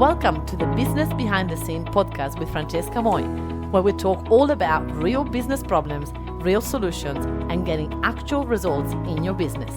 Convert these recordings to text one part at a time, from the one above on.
Welcome to the Business Behind the Scene podcast with Francesca Moi, where we talk all about real business problems, real solutions, and getting actual results in your business.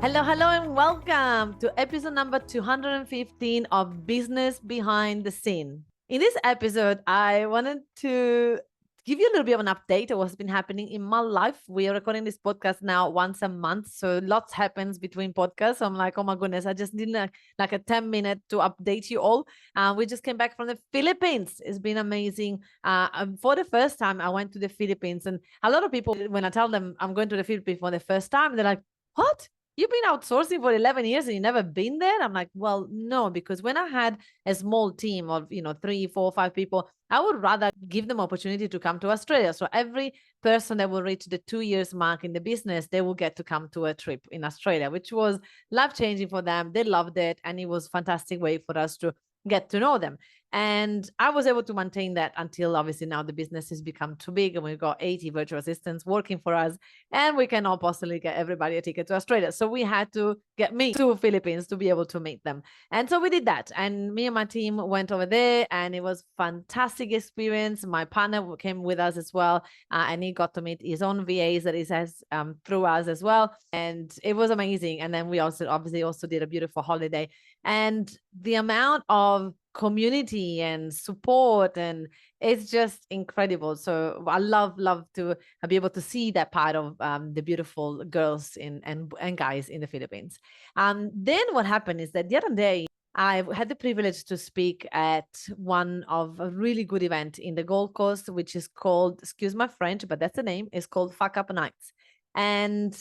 Hello, and welcome to episode number 215 of Business Behind the Scene. In this episode, I wanted to give you a little bit of an update of what's been happening in my life. We are recording this podcast now once a month, so lots happens between podcasts. So I'm like, oh my goodness, I just need like a 10-minute to update you all. We just came back from the Philippines. It's been amazing. For the first time, I went to the Philippines, and a lot of people, when I tell them I'm going to the Philippines for the first time, they're like, what? You've been outsourcing for 11 years and you've never been there? I'm like, well, no, because when I had a small team of, 3, 4, 5 people, I would rather give them opportunity to come to Australia. So every person that will reach the 2 years mark in the business, they will get to come to a trip in Australia, which was life-changing for them. They loved it. And it was a fantastic way for us to get to know them. And I was able to maintain that until obviously now the business has become too big and we've got 80 virtual assistants working for us and we cannot possibly get everybody a ticket to Australia. So we had to get me to Philippines to be able to meet them. And so we did that. And me and my team went over there and it was fantastic experience. My partner came with us as well. And he got to meet his own VAs that he has through us as well. And it was amazing. And then we also obviously did a beautiful holiday. And the amount of community and support, and it's just incredible. So I love to be able to see that part of the beautiful girls and guys in the Philippines. Then what happened is that the other day I had the privilege to speak at one of a really good event in the Gold Coast, which is called, excuse my French, but that's the name, is called Fuck Up Nights. And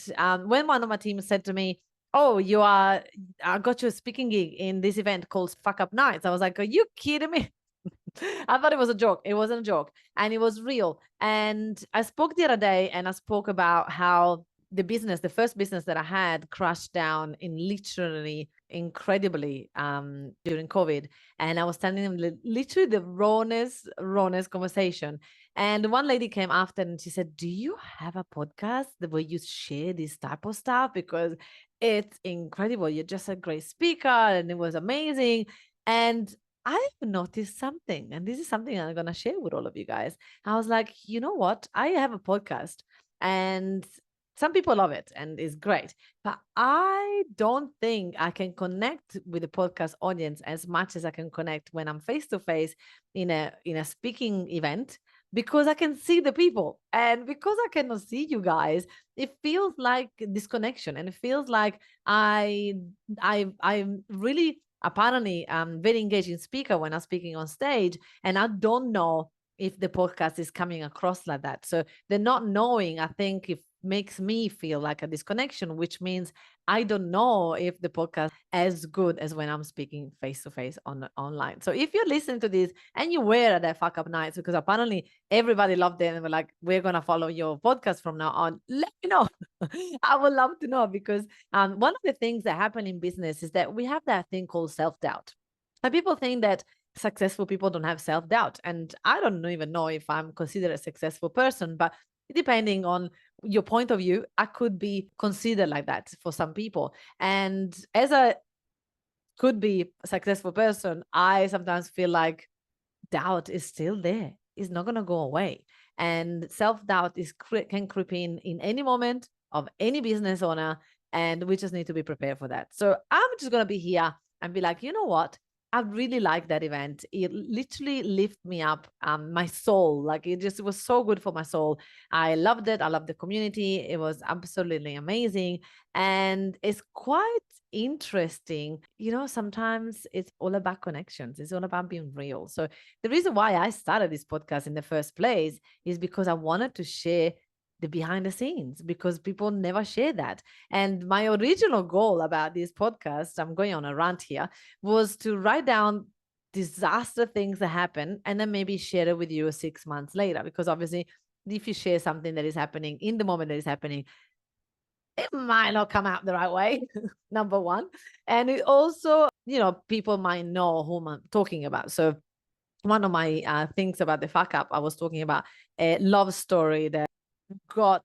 when one of my team said to me, oh, I got you a speaking gig in this event called Fuck Up Nights, I was like, are you kidding me? I thought it was a joke. It wasn't a joke. And it was real. And I spoke the other day and I spoke about how the first business that I had crashed down in literally incredibly during COVID. And I was telling them literally the rawness conversation. And one lady came after and she said, do you have a podcast where you share this type of stuff? Because it's incredible. You're just a great speaker and it was amazing. And I've noticed something, and this is something I'm going to share with all of you guys. I was like, you know what? I have a podcast and some people love it and it's great, but I don't think I can connect with the podcast audience as much as I can connect when I'm face to face in a speaking event, because I can see the people, and because I cannot see you guys, it feels like disconnection, and it feels like I'm really apparently very engaging speaker when I'm speaking on stage, and I don't know if the podcast is coming across like that. So the not knowing, I think, it makes me feel like a disconnection, which means I don't know if the podcast as good as when I'm speaking face to face online. So if you're listening to this and you were at that Fuck Up Nights, because apparently everybody loved it and we're like, we're gonna follow your podcast from now on, let me know. I would love to know, because one of the things that happen in business is that we have that thing called self-doubt. And people think that successful people don't have self-doubt. And I don't even know if I'm considered a successful person, but depending on your point of view, I could be considered like that for some people. And as a could be a successful person, I sometimes feel like doubt is still there. It's not going to go away. And self-doubt can creep in any moment of any business owner. And we just need to be prepared for that. So I'm just going to be here and be like, you know what? I really liked that event. It literally lifted me up, my soul. Like it was so good for my soul. I loved it. I loved the community. It was absolutely amazing. And it's quite interesting. Sometimes it's all about connections. It's all about being real. So the reason why I started this podcast in the first place is because I wanted to share the behind the scenes, because people never share that. And my original goal about this podcast, I'm going on a rant here, was to write down disaster things that happen and then maybe share it with you 6 months later. Because obviously if you share something that is happening in the moment that is happening, it might not come out the right way, number one. And it also, people might know whom I'm talking about. So one of my things about the fuck up, I was talking about a love story that got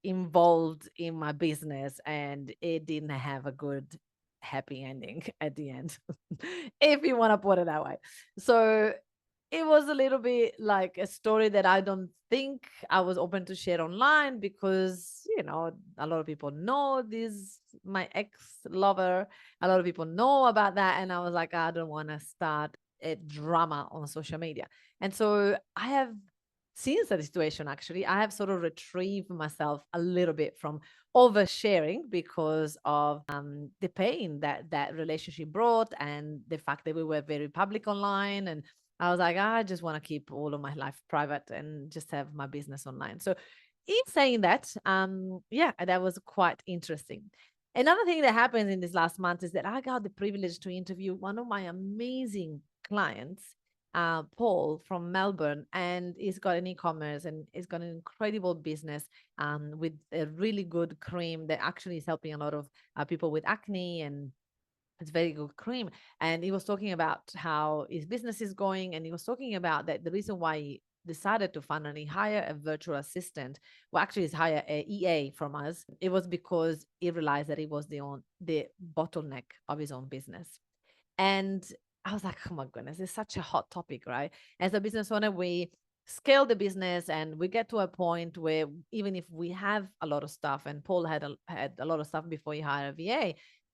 involved in my business and it didn't have a good happy ending at the end, if you want to put it that way. So it was a little bit like a story that I don't think I was open to share online because, a lot of people know this, my ex lover, a lot of people know about that. And I was like, I don't want to start a drama on social media. And so I have, since that situation, actually, I have sort of retrieved myself a little bit from oversharing because of the pain that that relationship brought and the fact that we were very public online. And I was like, I just want to keep all of my life private and just have my business online. So, in saying that, yeah, that was quite interesting. Another thing that happened in this last month is that I got the privilege to interview one of my amazing clients, Paul from Melbourne, and he's got an e-commerce and he's got an incredible business with a really good cream that actually is helping a lot of people with acne, and it's very good cream. And he was talking about how his business is going, and he was talking about that the reason why he decided to finally hire a virtual assistant, well, actually, is hire a EA from us. It was because he realized that he was the bottleneck of his own business. And I was like, oh my goodness, it's such a hot topic, right? As a business owner, we scale the business and we get to a point where even if we have a lot of stuff, and Paul had a lot of stuff before he hired a VA,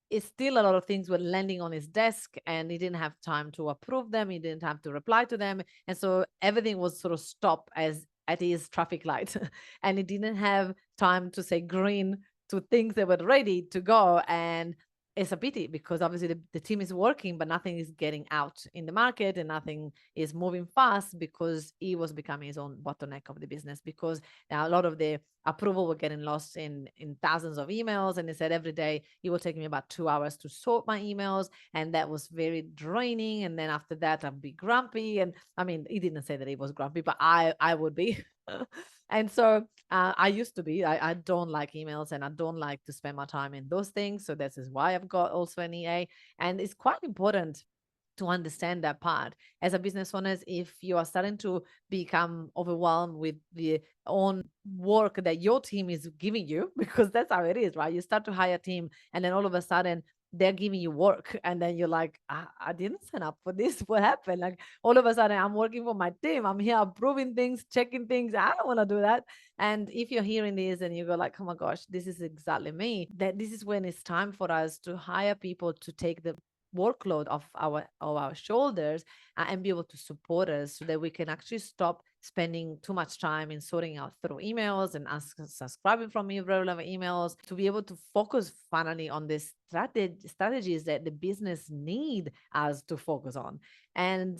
it's still a lot of things were landing on his desk and he didn't have time to approve them. He didn't have to reply to them. And so everything was sort of stopped as at his traffic light. And he didn't have time to say green to things that were ready to go. And it's a pity because obviously the team is working, but nothing is getting out in the market and nothing is moving fast because he was becoming his own bottleneck of the business, because now a lot of the approval were getting lost in thousands of emails. And he said every day it would take me about 2 hours to sort my emails. And that was very draining. And then after that, I'd be grumpy. And I mean, he didn't say that he was grumpy, but I would be. And so I used to be. I don't like emails and I don't like to spend my time in those things. So this is why I've got also an EA. And it's quite important to understand that part as a business owners. If you are starting to become overwhelmed with the own work that your team is giving you, because that's how it is, right? You start to hire a team and then all of a sudden they're giving you work and then you're like, I didn't sign up for this. What happened? Like all of a sudden I'm working for my team, I'm here approving things, checking things, I don't want to do that. And if you're hearing this and you go like, oh my gosh, this is exactly me, that this is when it's time for us to hire people to take the workload of our shoulders, and be able to support us so that we can actually stop spending too much time in sorting out through emails and subscribing from irrelevant emails, to be able to focus finally on the strategies that the business need us to focus on. And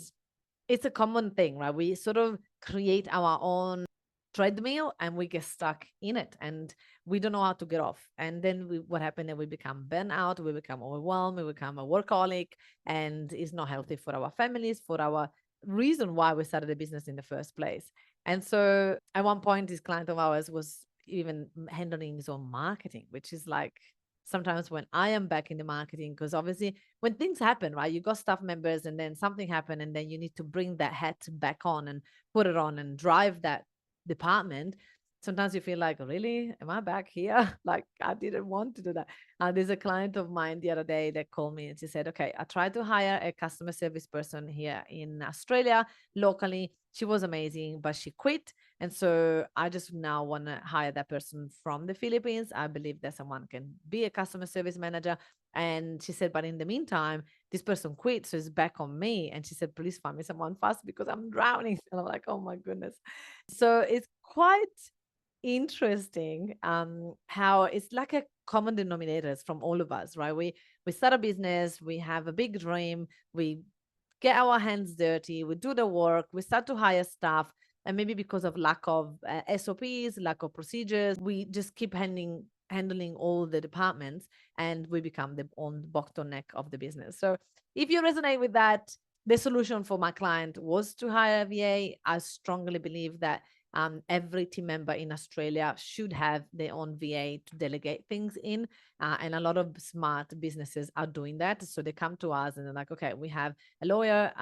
it's a common thing, right? We sort of create our own treadmill and we get stuck in it and we don't know how to get off. And then what happened is we become burnout, we become overwhelmed, we become a workaholic, and it's not healthy for our families, for our reason why we started a business in the first place. And so at one point, this client of ours was even handling his own marketing, which is like sometimes when I am back in the marketing, because obviously when things happen, right, you got staff members and then something happened and then you need to bring that hat back on and put it on and drive that department. Sometimes you feel like, really, am I back here? Like I didn't want to do that. There's a client of mine the other day that called me and she said, okay, I tried to hire a customer service person here in Australia locally. She was amazing, but she quit. And so I just now want to hire that person from the Philippines. I believe that someone can be a customer service manager. And she said, but in the meantime, this person quit, so it's back on me. And she said, please find me someone fast because I'm drowning. And I'm like, oh my goodness. So it's quite interesting how it's like a common denominators from all of us, right? We start a business, we have a big dream, we get our hands dirty, we do the work, we start to hire staff, and maybe because of lack of SOPs, lack of procedures, we just keep handling all the departments, and we become the own bottleneck of the business. So if you resonate with that, the solution for my client was to hire a VA. I strongly believe that Every team member in Australia should have their own VA to delegate things in. And a lot of smart businesses are doing that. So they come to us and they're like, okay, we have a lawyer.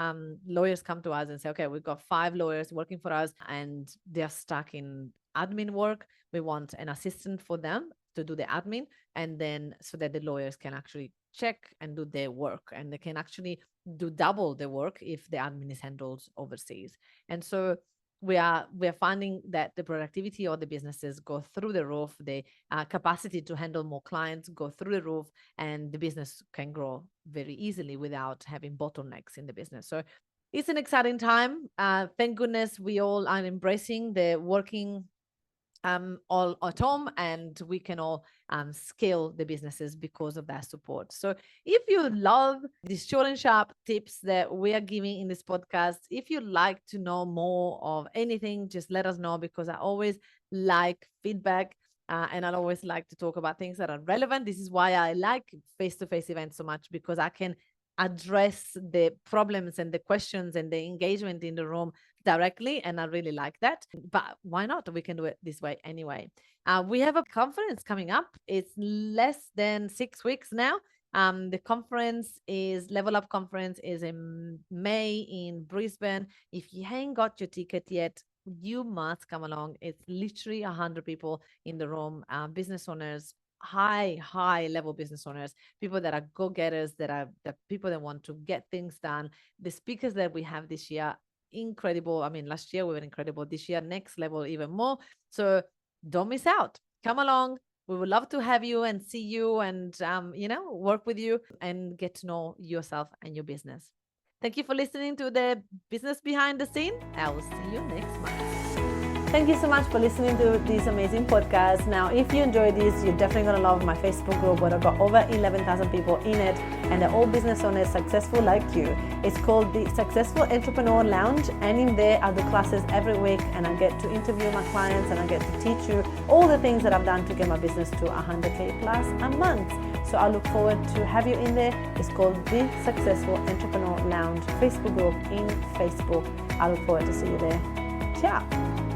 Lawyers come to us and say, okay, we've got 5 lawyers working for us and they're stuck in admin work. We want an assistant for them to do the admin, and then so that the lawyers can actually check and do their work, and they can actually do double the work if the admin is handled overseas. And so we're finding that the productivity of the businesses go through the roof, the capacity to handle more clients go through the roof, and the business can grow very easily without having bottlenecks in the business. So it's an exciting time. Thank goodness we all are embracing the working all at home, and we can all scale the businesses because of that support. So if you love these short and sharp tips that we are giving in this podcast, if you'd like to know more of anything, just let us know, because I always like feedback. And I always like to talk about things that are relevant. This is why I like face-to-face events so much, because I can address the problems and the questions and the engagement in the room directly, and I really like that. But why not? We can do it this way anyway. We have a conference coming up. It's less than 6 weeks now. The conference is Level Up Conference is in May in Brisbane. If you ain't got your ticket yet, you must come along. It's literally 100 people in the room, business owners, high level business owners, people that are go-getters, that are the people that want to get things done. The speakers that we have this year, incredible. I mean, last year we were incredible. This year, next level, even more. So don't miss out. Come along. We would love to have you and see you and work with you and get to know yourself and your business. Thank you for listening to the Business Behind the Scene. I will see you next month. Thank you so much for listening to this amazing podcast. Now, if you enjoyed this, you're definitely going to love my Facebook group, where I've got over 11,000 people in it, and they're all business owners successful like you. It's called the Successful Entrepreneur Lounge, and in there I do classes every week, and I get to interview my clients, and I get to teach you all the things that I've done to get my business to 100K plus a month. So I look forward to have you in there. It's called the Successful Entrepreneur Lounge Facebook group in Facebook. I look forward to see you there. Ciao.